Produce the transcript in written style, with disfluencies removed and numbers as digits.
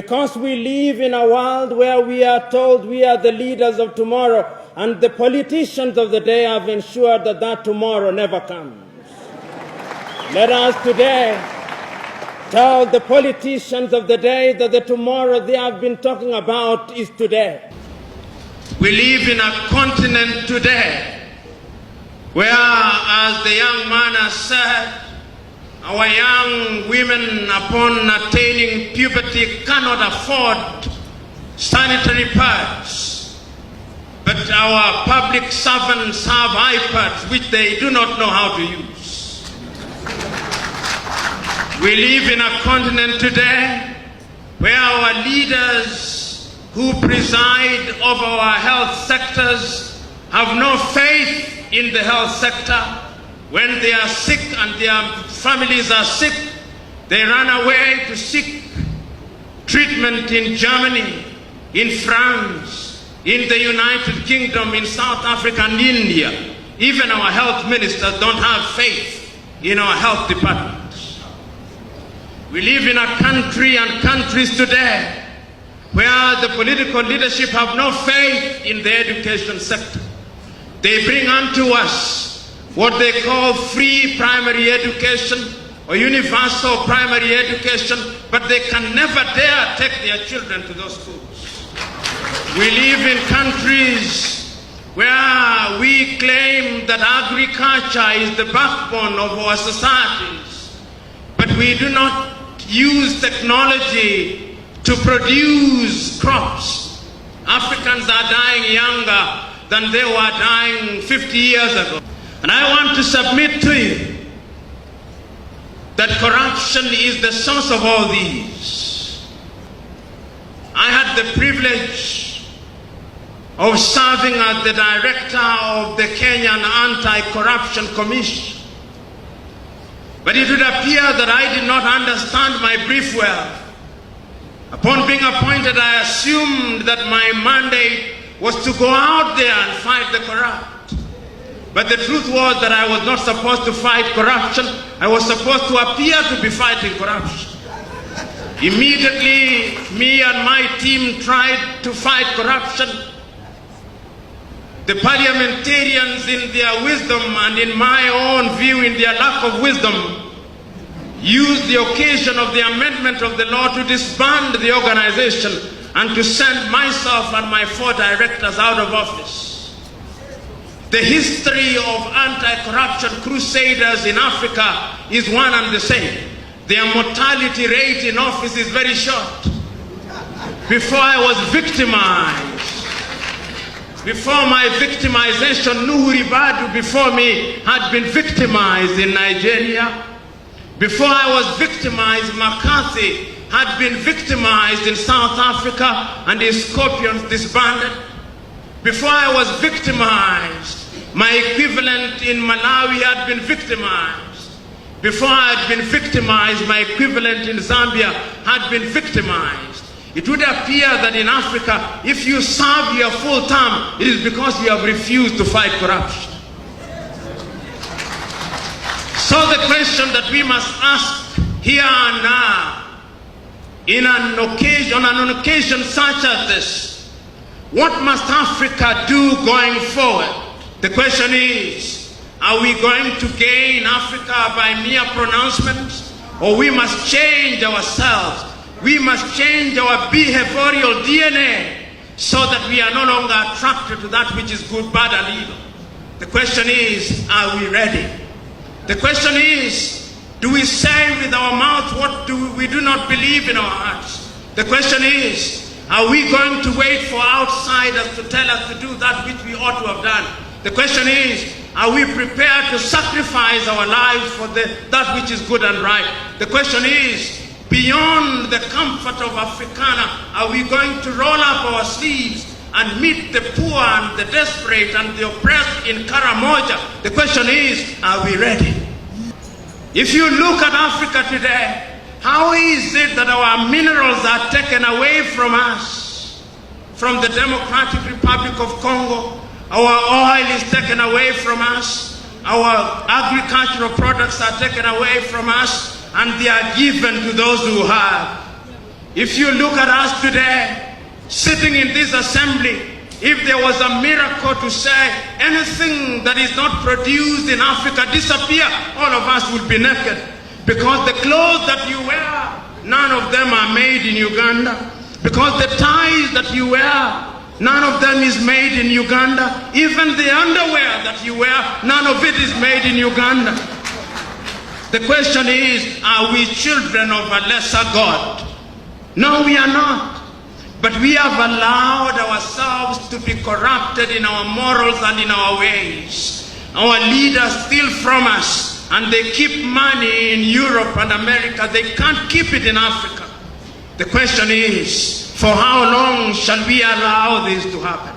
Because we live in a world where we are told we are the leaders of tomorrow, and the politicians of the day have ensured that that tomorrow never comes. Let us today tell the politicians of the day that the tomorrow they have been talking about is today. We live in a continent today where, as the young man has said, our young women upon attaining puberty cannot afford sanitary pads, but our public servants have iPads which they do not know how to use. We live in a continent today where our leaders who preside over our health sectors have no faith in the health sector. When they are sick and their families are sick, they run away to seek treatment in Germany, in France, in the United Kingdom, in South Africa and India. Even our health ministers don't have faith in our health departments. We live in a country and countries today where the political leadership have no faith in the education sector. They bring unto us what they call free primary education or universal primary education, but they can never dare take their children to those schools. We live in countries where we claim that agriculture is the backbone of our societies, but we do not use technology to produce crops. Africans are dying younger than they were dying 50 years ago. And I want to submit to you that corruption is the source of all these. I had the privilege of serving as the director of the Kenyan Anti-Corruption Commission. But it would appear that I did not understand my brief well. Upon being appointed, I assumed that my mandate was to go out there and fight the corrupt. But the truth was that I was not supposed to fight corruption. I was supposed to appear to be fighting corruption. Immediately, me and my team tried to fight corruption. The parliamentarians, in their wisdom and in my own view, in their lack of wisdom, used the occasion of the amendment of the law to disband the organization and to send myself and my 4 directors out of office. The history of anti-corruption crusaders in Africa is one and the same. Their mortality rate in office is very short. Before I was victimized, before my victimization, Nuhu Ribadu before me had been victimized in Nigeria. Before I was victimized, McCarthy had been victimized in South Africa and his scorpions disbanded. Before I was victimized, my equivalent in Malawi had been victimized. Before I had been victimized, my equivalent in Zambia had been victimized. It would appear that in Africa, if you serve your full term, it is because you have refused to fight corruption. So the question that we must ask here and now, on an occasion such as this, what must Africa do going forward? The question is, are we going to gain Africa by mere pronouncements, or we must change ourselves? We must change our behavioral DNA so that we are no longer attracted to that which is good, bad, and evil. The question is, are we ready? The question is, do we say with our mouth what we do not believe in our hearts? The question is, are we going to wait for outsiders to tell us to do that which we ought to have done? The question is, are we prepared to sacrifice our lives for that which is good and right? The question is, beyond the comfort of Africana, are we going to roll up our sleeves and meet the poor and the desperate and the oppressed in Karamoja? The question is, are we ready? If you look at Africa today, how is it that our minerals are taken away from us? From the Democratic Republic of Congo, our oil is taken away from us, our agricultural products are taken away from us, and they are given to those who have. If you look at us today, sitting in this assembly, if there was a miracle to say anything that is not produced in Africa disappear, all of us would be naked. Because the clothes that you wear, none of them are made in Uganda. Because the ties that you wear, none of them is made in Uganda. Even the underwear that you wear, none of it is made in Uganda. The question is, are we children of a lesser God? No, we are not. But we have allowed ourselves to be corrupted in our morals and in our ways. Our leaders steal from us, and they keep money in Europe and America. They can't keep it in Africa. The question is, for how long shall we allow this to happen?